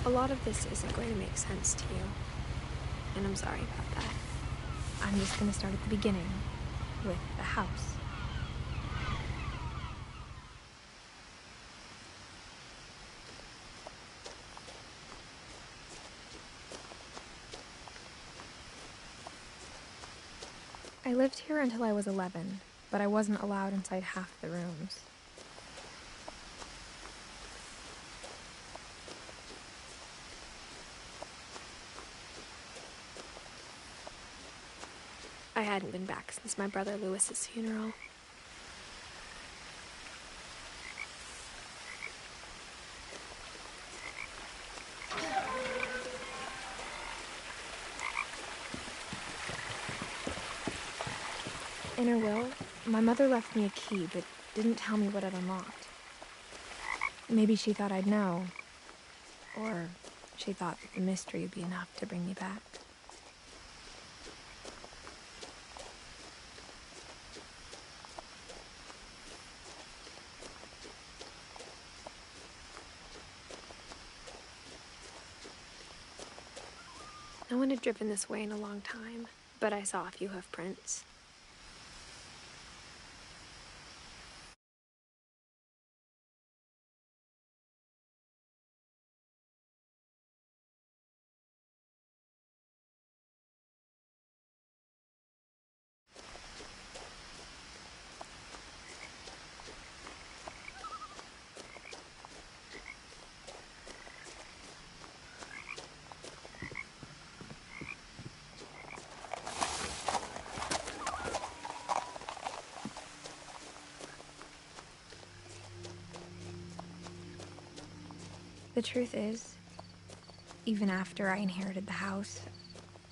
A lot of this isn't going to make sense to you, and I'm sorry about that. I'm just going to start at the beginning, with the house. I lived here until I was 11, but I wasn't allowed inside half the rooms. I hadn't been back since my brother Lewis's funeral. In her will, my mother left me a key, but didn't tell me what it unlocked. Maybe she thought I'd know, or she thought the mystery would be enough to bring me back. No one had driven this way in a long time, but I saw a few hoof prints. The truth is, even after I inherited the house,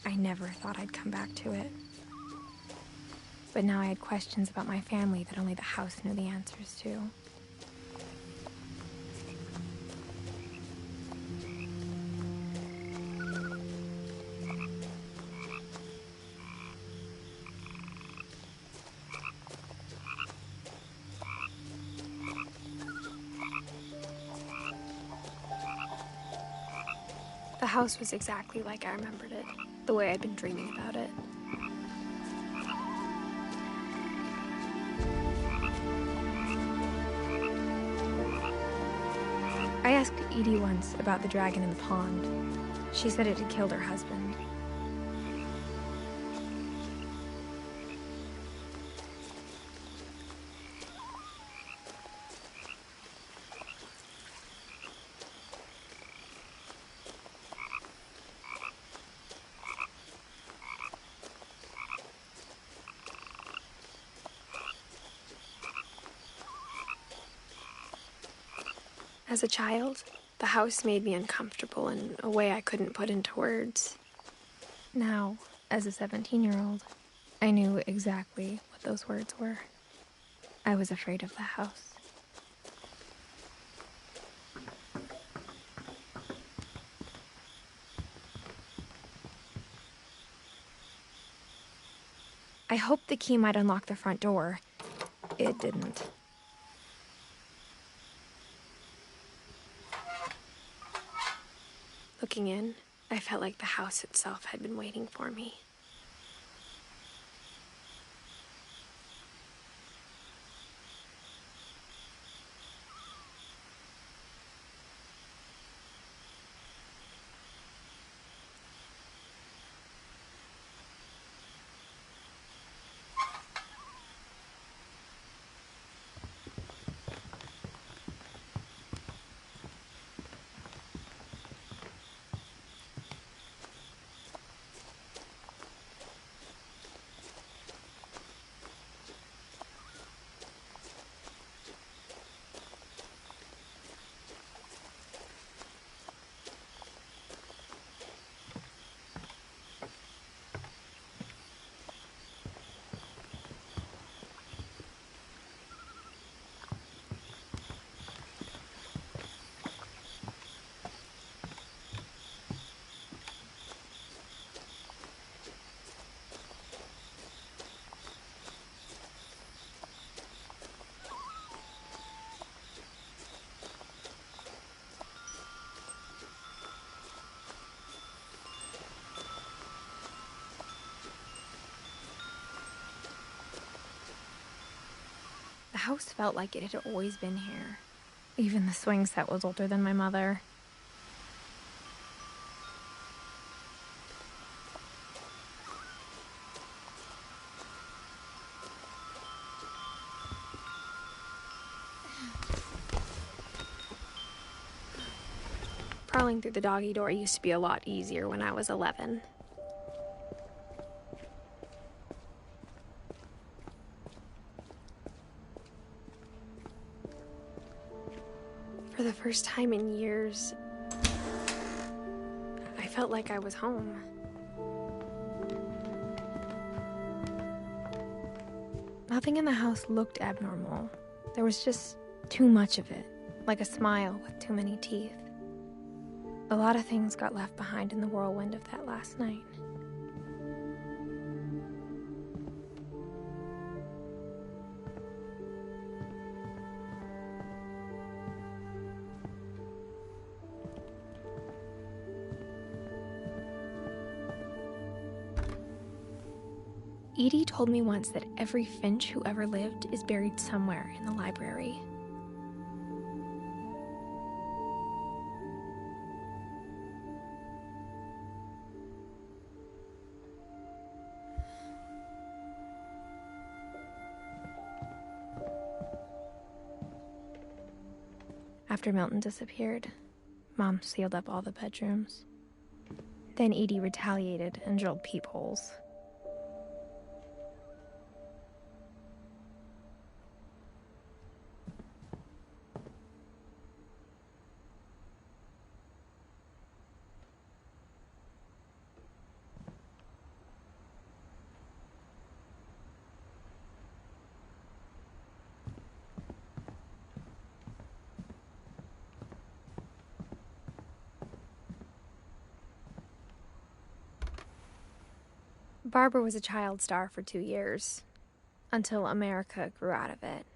I never thought I'd come back to it. But now I had questions about my family that only the house knew the answers to. The house was exactly like I remembered it, the way I'd been dreaming about it. I asked Edie once about the dragon in the pond. She said it had killed her husband. As a child, the house made me uncomfortable in a way I couldn't put into words. Now, as a 17-year-old, I knew exactly what those words were. I was afraid of the house. I hoped the key might unlock the front door. It didn't. Looking in, I felt like the house itself had been waiting for me. The house felt like it had always been here. Even the swing set was older than my mother. Crawling through the doggy door used to be a lot easier when I was 11. For the first time in years, I felt like I was home. Nothing in the house looked abnormal. There was just too much of it, like a smile with too many teeth. A lot of things got left behind in the whirlwind of that last night. Edie told me once that every Finch who ever lived is buried somewhere in the library. After Milton disappeared, Mom sealed up all the bedrooms. Then Edie retaliated and drilled peepholes. Barbara was a child star for 2 years, until America grew out of it.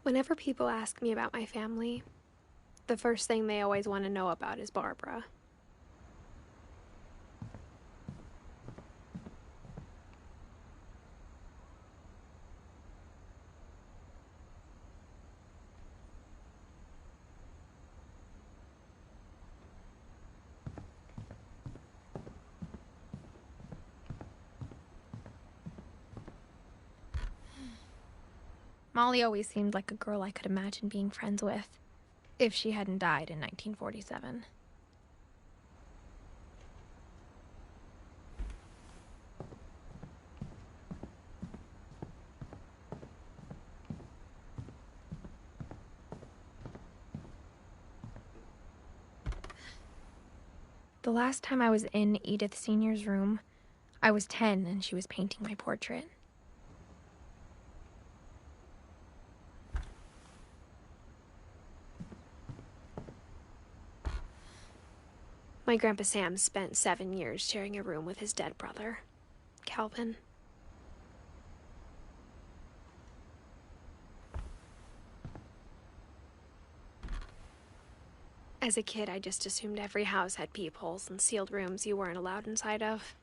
Whenever people ask me about my family, the first thing they always want to know about is Barbara. Molly always seemed like a girl I could imagine being friends with, if she hadn't died in 1947. The last time I was in Edith Sr.'s room, I was 10 and she was painting my portrait. My Grandpa Sam spent 7 years sharing a room with his dead brother, Calvin. As a kid, I just assumed every house had peepholes and sealed rooms you weren't allowed inside of.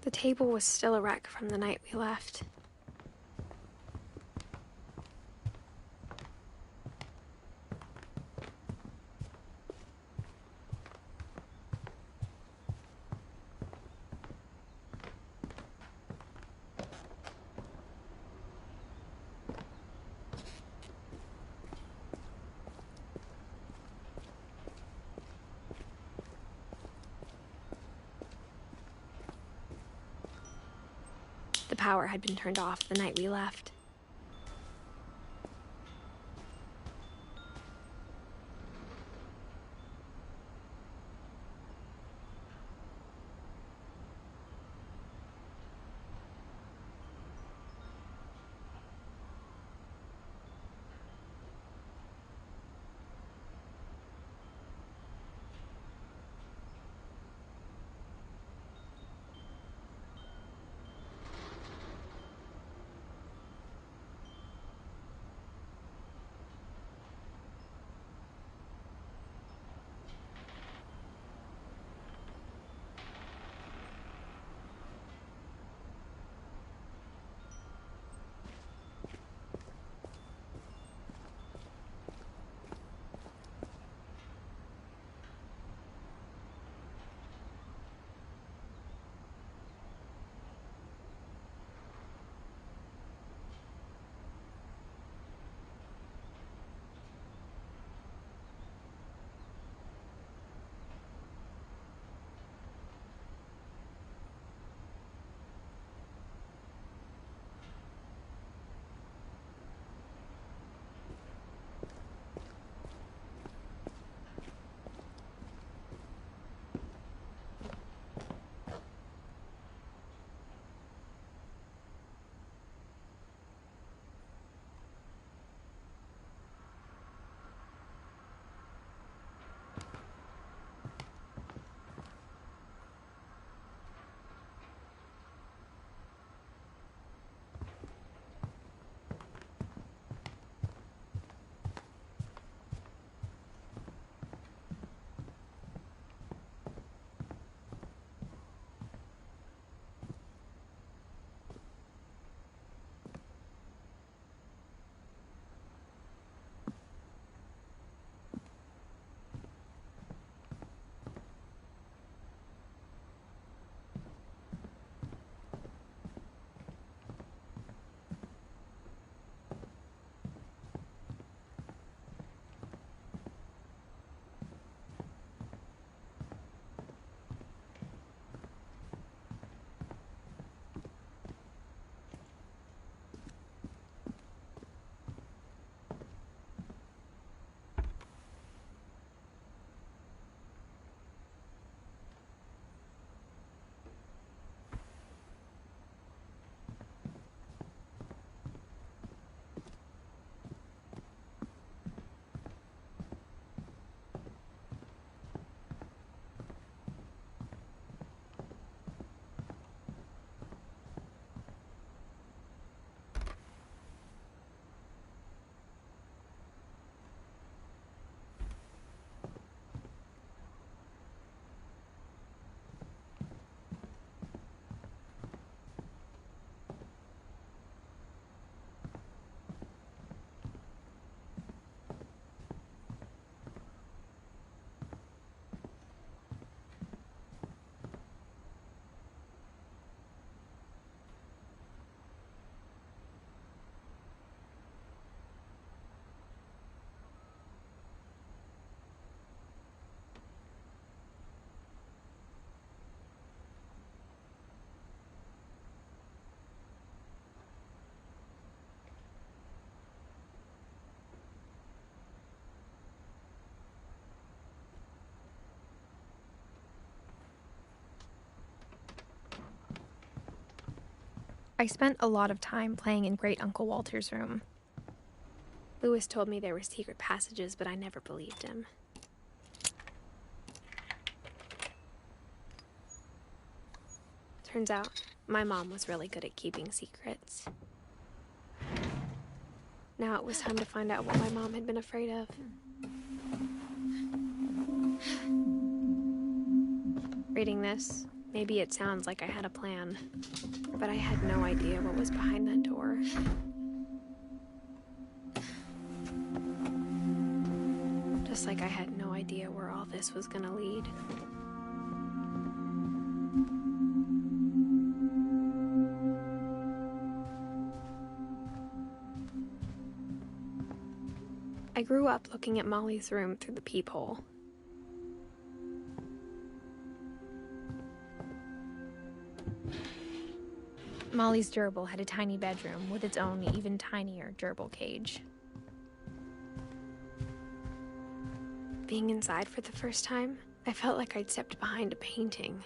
The table was still a wreck from the night we left. The power had been turned off the night we left. I spent a lot of time playing in Great Uncle Walter's room. Lewis told me there were secret passages, but I never believed him. Turns out, my mom was really good at keeping secrets. Now it was time to find out what my mom had been afraid of. Reading this, maybe it sounds like I had a plan, but I had no idea what was behind that door. Just like I had no idea where all this was gonna lead. I grew up looking at Molly's room through the peephole. Molly's gerbil had a tiny bedroom with its own even tinier gerbil cage. Being inside for the first time, I felt like I'd stepped behind a painting.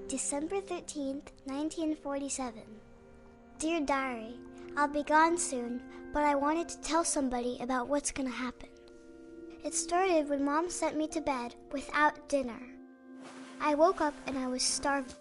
December 13th, 1947. Dear Diary, I'll be gone soon, but I wanted to tell somebody about what's gonna happen. It started when Mom sent me to bed without dinner. I woke up and I was starving.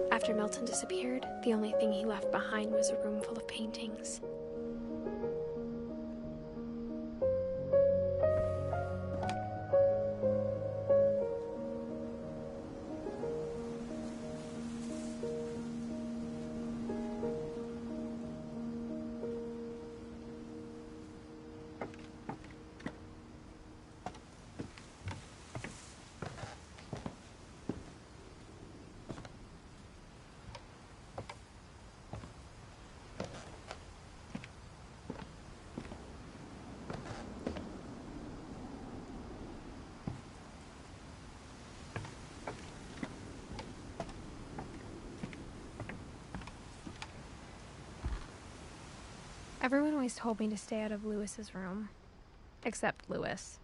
After Milton disappeared, the only thing he left behind was a room full of paintings. Everyone always told me to stay out of Lewis's room, except Lewis.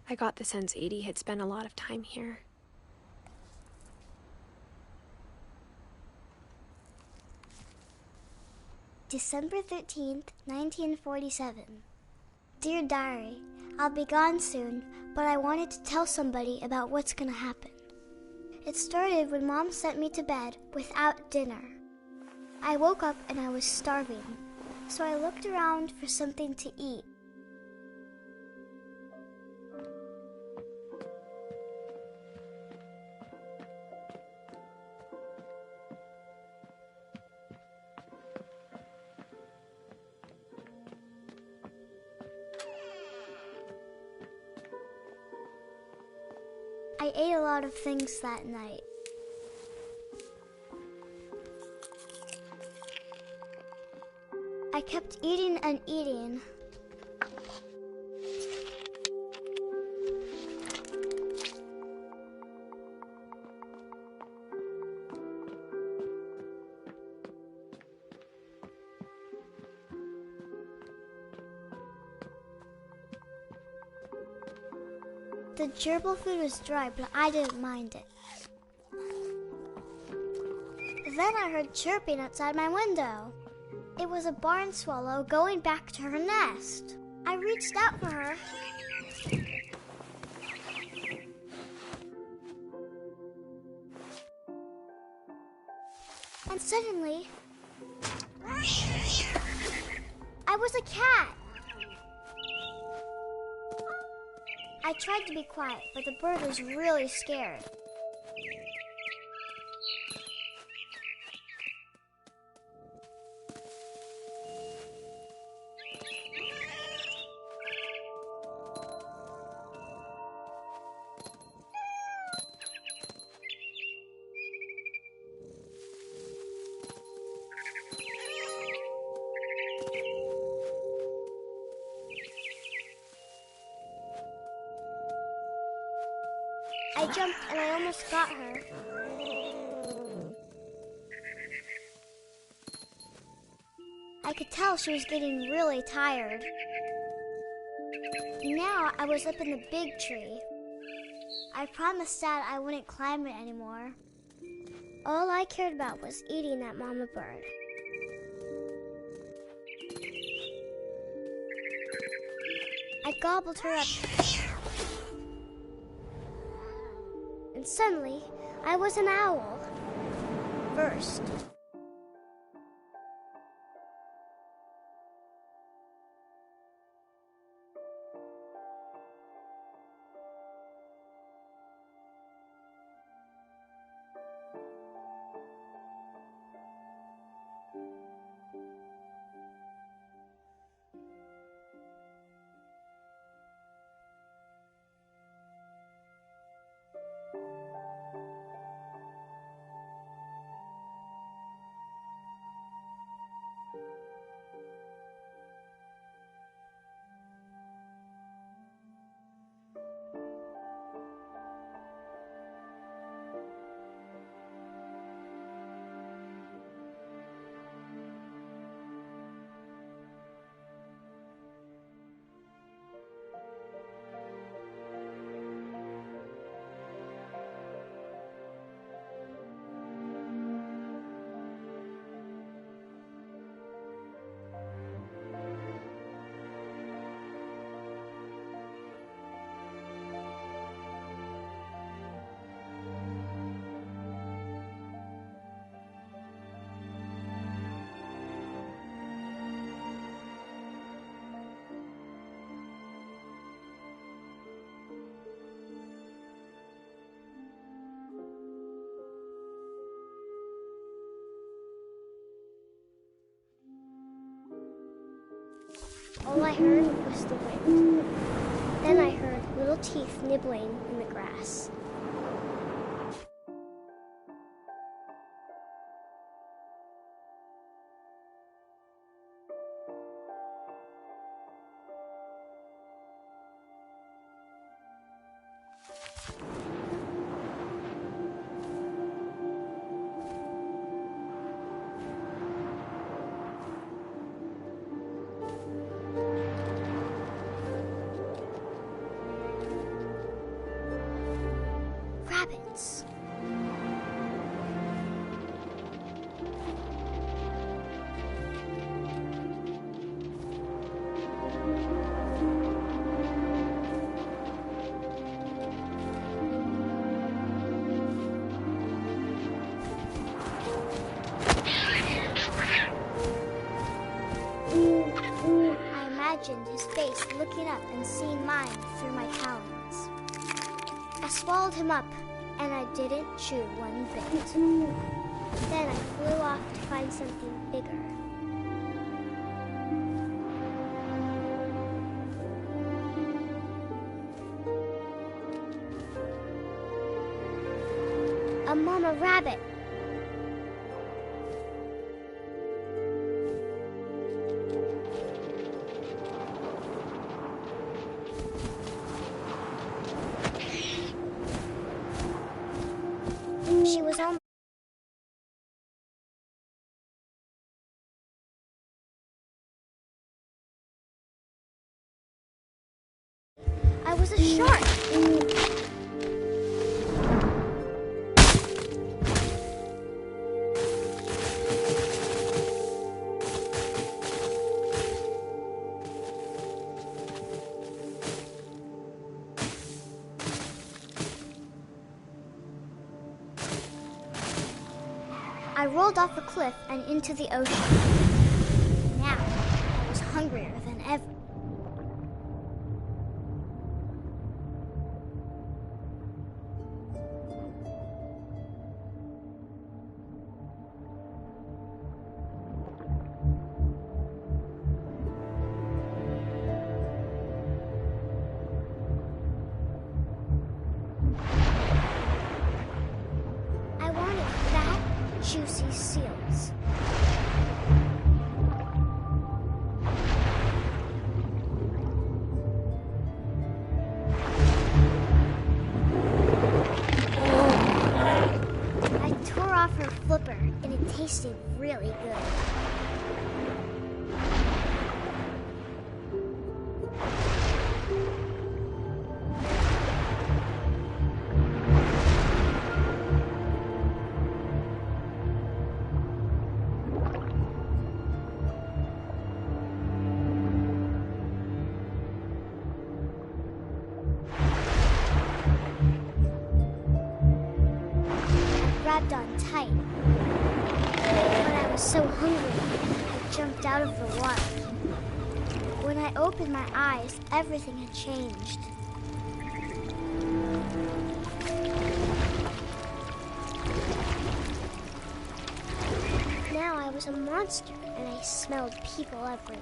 I got the sense Edie had spent a lot of time here. December 13th, 1947. Dear Diary, I'll be gone soon, but I wanted to tell somebody about what's gonna happen. It started when Mom sent me to bed without dinner. I woke up and I was starving, so I looked around for something to eat. I ate a lot of things that night. I kept eating and eating. The gerbil food was dry, but I didn't mind it. Then I heard chirping outside my window. It was a barn swallow going back to her nest. I reached out for her. And suddenly, I was a cat. I tried to be quiet, but the bird was really scared. I jumped and I almost got her. I could tell she was getting really tired. Now I was up in the big tree. I promised Dad I wouldn't climb it anymore. All I cared about was eating that mama bird. I gobbled her up. And suddenly, I was an owl. First. All I heard was the wind. Then I heard little teeth nibbling in the grass. rapids. I imagined his face looking up and seeing mine through my talons. I swallowed him up, and I didn't chew one bit. Then I flew off to find something bigger. A mama rabbit. She was on. I was a shark. I rolled off a cliff and into the ocean. Now, I was hungrier than ever. I wanted fat, juicy seals. I tore off her flipper, and it tasted really good. Grabbed on tight. But I was so hungry, I jumped out of the water. When I opened my eyes, everything had changed. Now I was a monster, and I smelled people everywhere.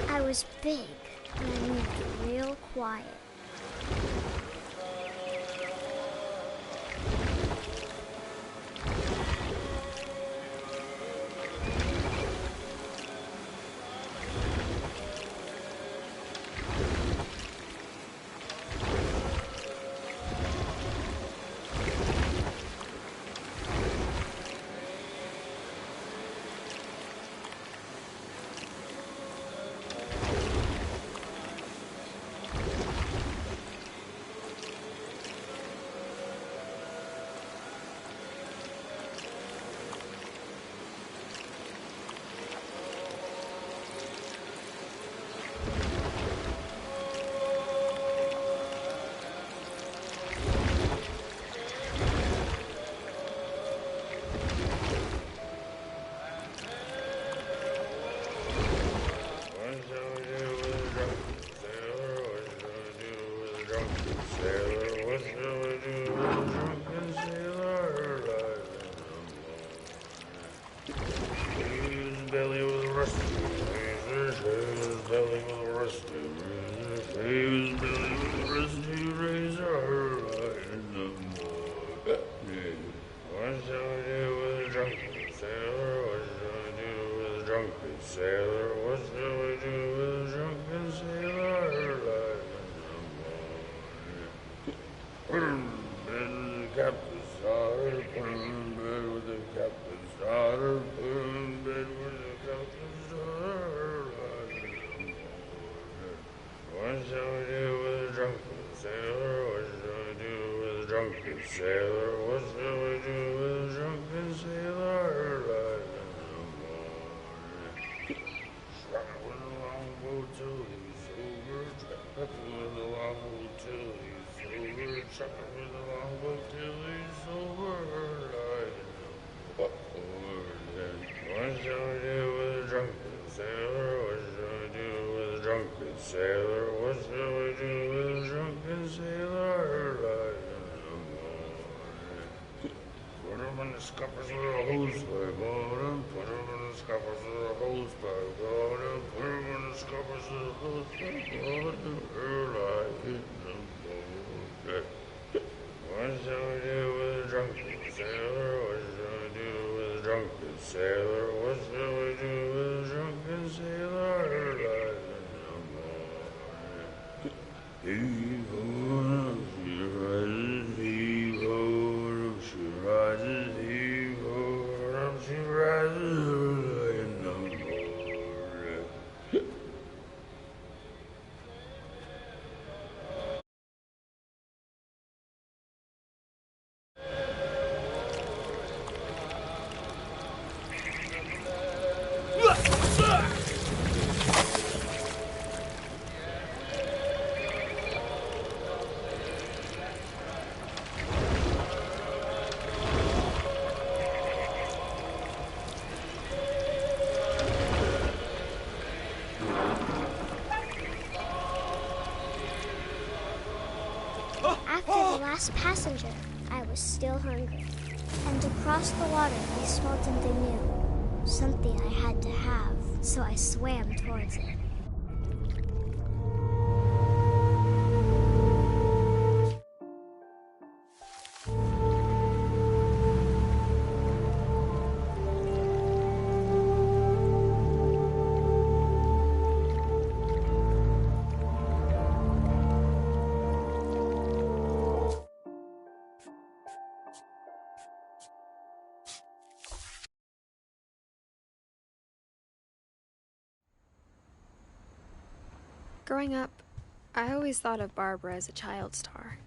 I was big, and I moved real quiet. Sailor, what shall we do with a drunken sailor? Bed with the captain's daughter, bed with the captain's daughter. sailor? What shall we do with a drunken sailor? Light in the morning. Struck with a longboat till he's sober. Struck with a longboat till he's sober. Struck with a longboat till he's sober. Light in the morning. What shall we do with a drunken sailor? What shall we do with a drunken sailor? What shall we do with a drunken sailor? Light in the morning. Put him in the scuppers with a hose pipe on him. Put him in the scuppers with a hose pipe on him. Put him in the scuppers with a hose pipe on him. Light in the morning. What shall we do with a drunken sailor? What shall we do with a drunken sailor? What shall we do with a drunken sailor? Light in the morning. Heave-ho, she rises, heave-ho, she rises, heave-ho, she rises early in the morning. After the last passenger, I was still hungry. And across the water, I smelled something new. Something I had to have, so I swam towards it. Growing up, I always thought of Barbara as a child star.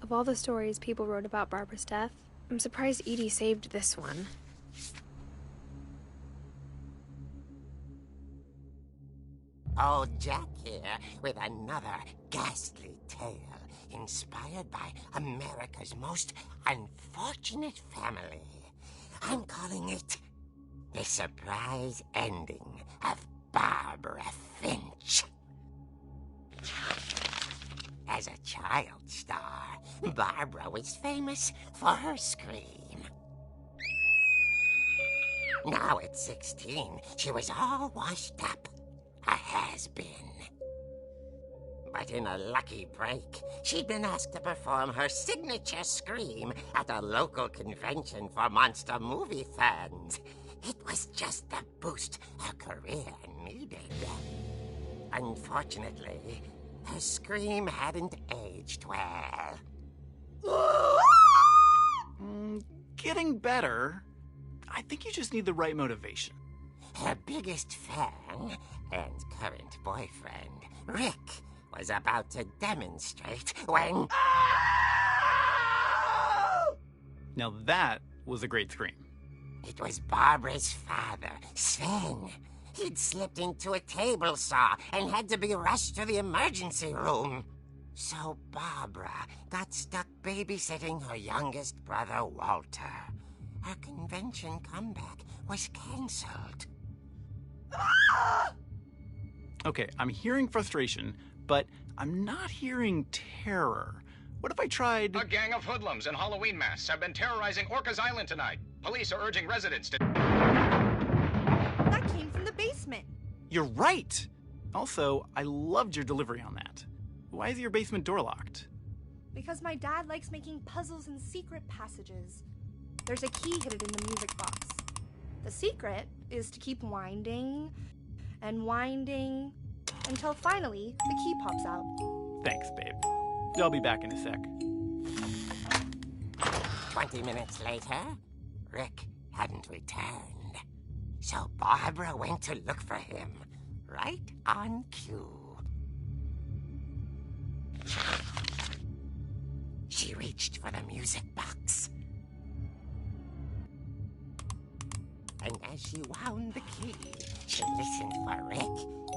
Of all the stories people wrote about Barbara's death, I'm surprised Edie saved this one. Old Jack here with another ghastly tale inspired by America's most unfortunate family. I'm calling it The Surprise Ending of Barbara Finch. As a child star, Barbara was famous for her scream. Now at 16, she was all washed up. A has-been. But in a lucky break, she'd been asked to perform her signature scream at a local convention for monster movie fans. It was just the boost her career needed. Unfortunately, her scream hadn't aged well. Getting better. I think you just need the right motivation. Her biggest fan and current boyfriend, Rick, was about to demonstrate when... Now that was a great scream. It was Barbara's father, Sven. He'd slipped into a table saw and had to be rushed to the emergency room. So Barbara got stuck babysitting her youngest brother, Walter. Her convention comeback was cancelled. Okay, I'm hearing frustration, but I'm not hearing terror. What if I tried... A gang of hoodlums in Halloween masks have been terrorizing Orcas Island tonight. Police are urging residents to... That came from the basement. You're right! Also, I loved your delivery on that. Why is your basement door locked? Because my dad likes making puzzles and secret passages. There's a key hidden in the music box. The secret is to keep winding and winding until finally the key pops out. Thanks, babe. I'll be back in a sec. 20 minutes later, Rick hadn't returned. So Barbara went to look for him, right on cue. She reached for the music box. And as she wound the key, she listened for Rick,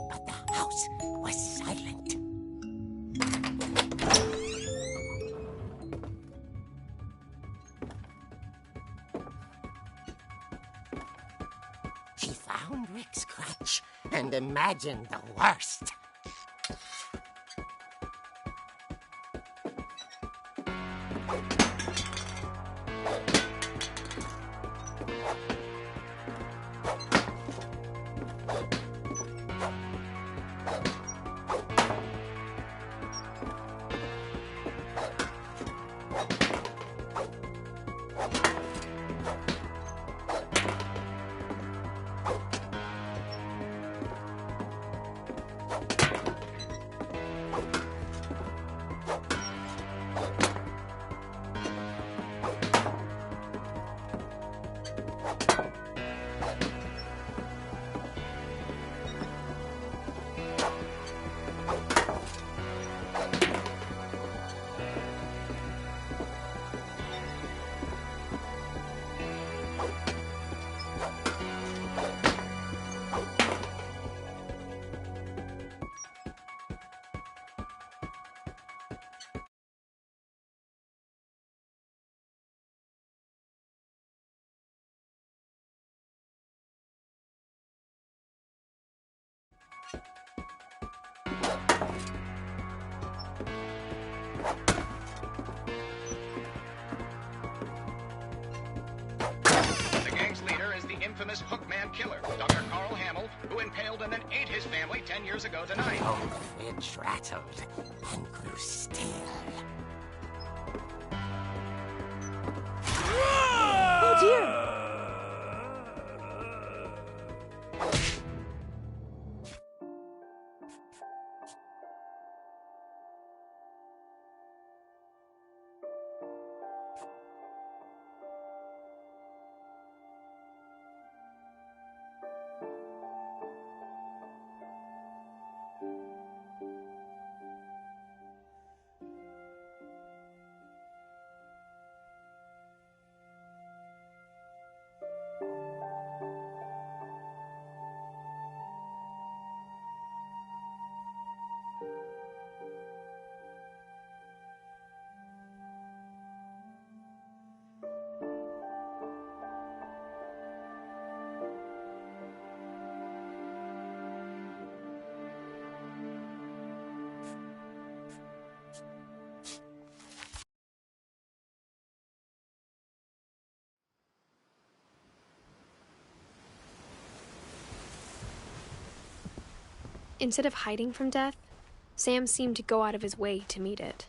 but the house was silent. She found Rick's crutch and imagined the worst. The gang's leader is the infamous Hookman killer, Dr. Carl Hamill, who impaled and then ate his family 10 years ago tonight. Old Finch rattled and grew still. Oh dear! Instead of hiding from death, Sam seemed to go out of his way to meet it.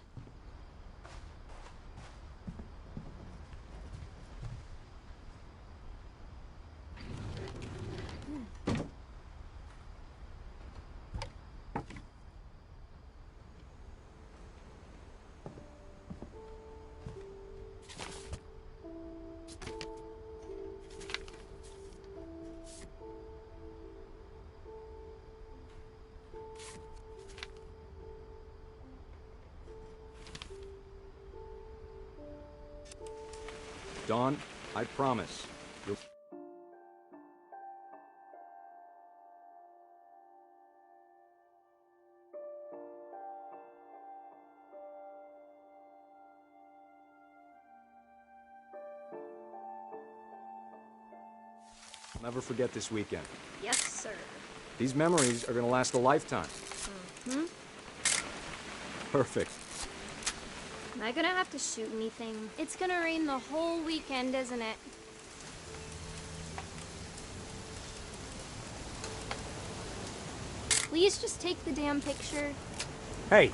Dawn, I promise. You'll... I'll never forget this weekend. Yes, sir. These memories are gonna last a lifetime. Hmm? Perfect. Am I gonna have to shoot anything? It's gonna rain the whole weekend, isn't it? Please just take the damn picture. Hey,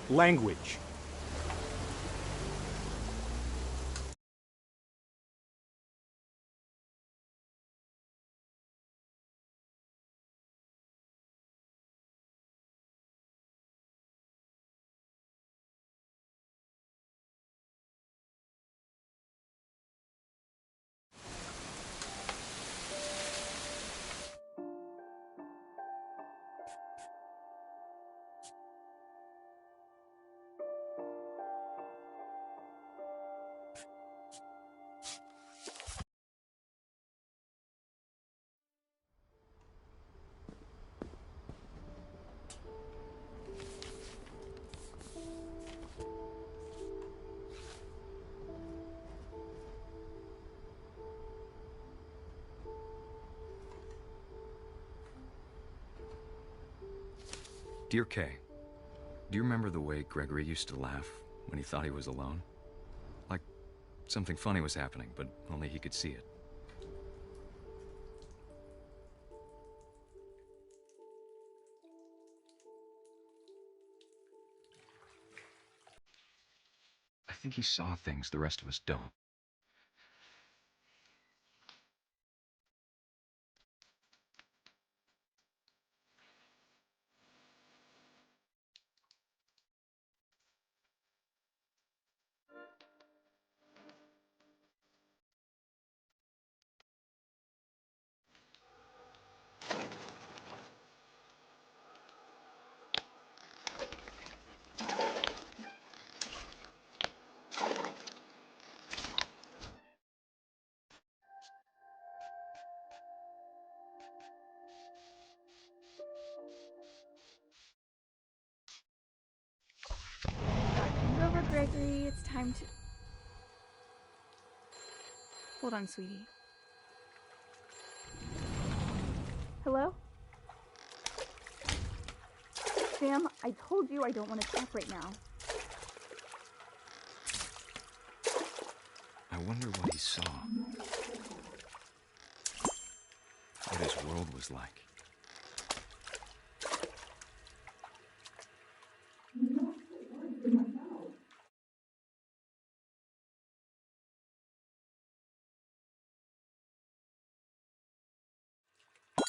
language. Dear Kay, do you remember the way Gregory used to laugh when he thought he was alone? Like something funny was happening, but only he could see it. I think he saw things the rest of us don't. Move over, Gregory. It's time to... Hold on, sweetie. Hello? Sam, I told you I don't want to talk right now. I wonder what he saw. What his world was like.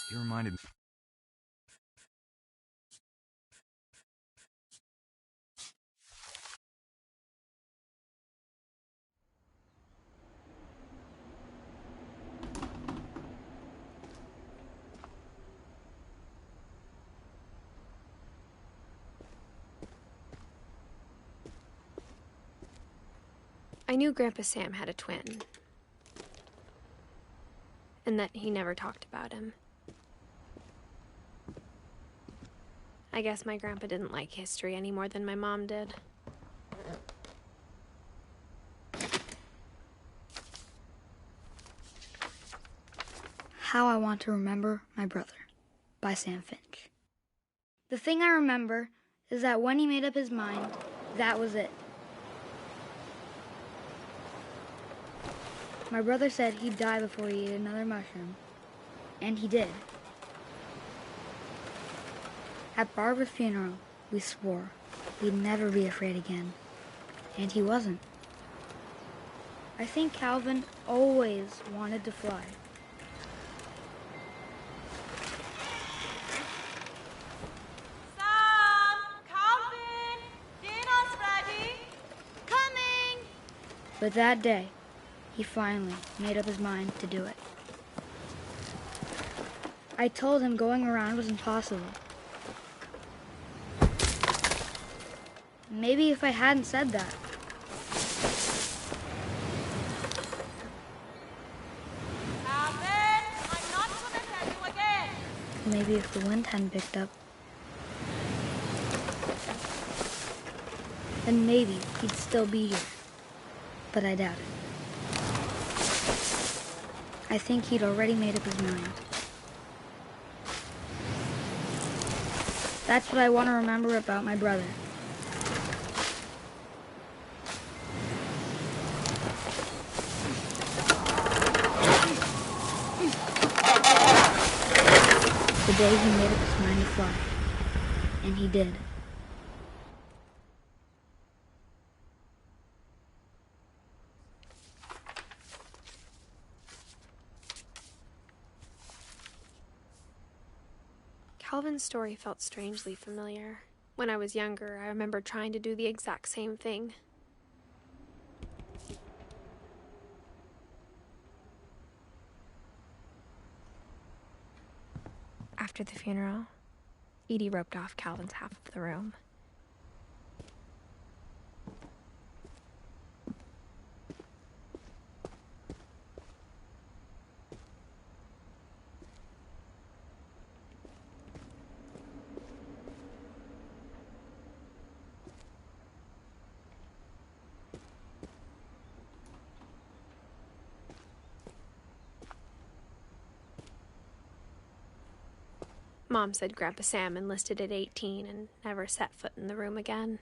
He reminded me. I knew Grandpa Sam had a twin, and that he never talked about him. I guess my grandpa didn't like history any more than my mom did. How I Want to Remember My Brother by Sam Finch. The thing I remember is that when he made up his mind, that was it. My brother said he'd die before he ate another mushroom, and he did. At Barbara's funeral, we swore we'd never be afraid again, and he wasn't. I think Calvin always wanted to fly. But that day, he finally made up his mind to do it. I told him going around was impossible. Maybe if I hadn't said that. Alvin, I'm not gonna tell you again. Maybe if the wind hadn't picked up, then maybe he'd still be here. But I doubt it. I think he'd already made up his mind. That's what I want to remember about my brother. The day he made up his mind to fly. And he did. Calvin's story felt strangely familiar. When I was younger, I remember trying to do the exact same thing. After the funeral, Edie roped off Calvin's half of the room. Mom said Grandpa Sam enlisted at 18 and never set foot in the room again.